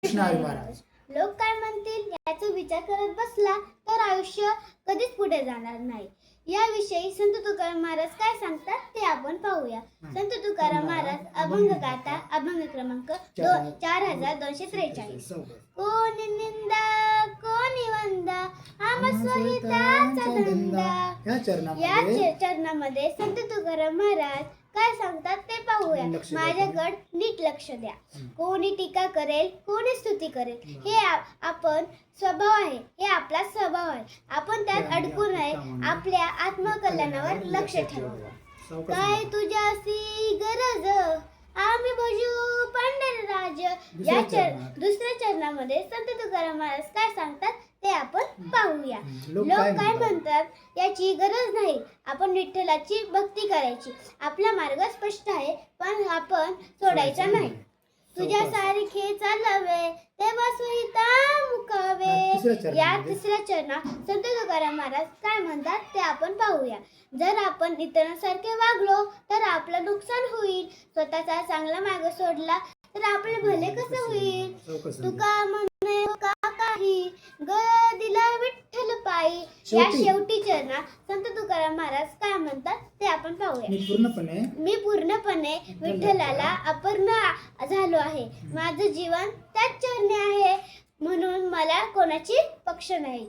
कृष्ण हरी महाराज. लोक काय म्हणतील याचा विचार करत बसला तर आयुष्य कधीच पुढे जाणार नाही. याविषयी संत तुकाराम महाराज काय सांगतात ते आपण पाहूया. संत तुकाराम महाराज अभंग गाथा अभंग क्रमांक 4243. कोणी निंदा कोणी वंदा आम स्वहिताचा धंदा. या चरणामध्ये संत तुकाराम महाराज काय सांगतात ते पाहूया. माझ्याकडे नीट लक्ष द्या. कोणी टीका करेल कोणी स्तुती करेल हे आपण स्वभाव आहे, हे आपला स्वभाव आहे. आपण त्यात अडकू नये. आपल्या आत्मकल्याणावर लक्ष ठेवावं. काय तुझ्यासी गरज आम्ही भजू पंढरराज. या दुसऱ्या चरणामध्ये संत तुकाराम महाराज काय सांगतात ते आपण पाहूया. लोक काय म्हणतात याची गरज नाही. आपण विठ्ठलाची भक्ती करायची. आपला मार्ग स्पष्ट आहे पण आपण सोडायचा नाही. तुझ्या सारखे चालवे तेव्हा सुहिता मुकावे. या तिसऱ्या चरणात संत तुकाराम महाराज काय म्हणतात ते आपण पाहूया. जर आपण इतरांसारखे वागलो तर आपलं नुकसान होईल. स्वतःचा चांगला मार्ग सोडला तर आपले भले कसं होईल. तुका म्हणे का काही गळ दिला विठ्ठल पायी. या शेवटी चरणात संत तुकाराम महाराज काय म्हणतात ते आपण पाहूया. मी पूर्णपणे विठ्ठलाला अर्पण झालो आहे. माझं जीवन त्याच चरणी आहे म्हणून मला कोणाची पक्ष नाही,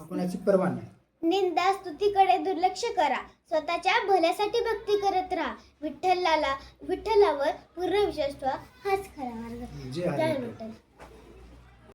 कोणाची पर्वा नाही. निंदा स्तुतीकडे दुर्लक्ष करा. स्वतःच्या भल्यासाठी भक्ती करत राहा. विठ्ठलावर पूर्ण विश्वास ठेवा. हाच खरा मार्ग. जय विठ्ठल.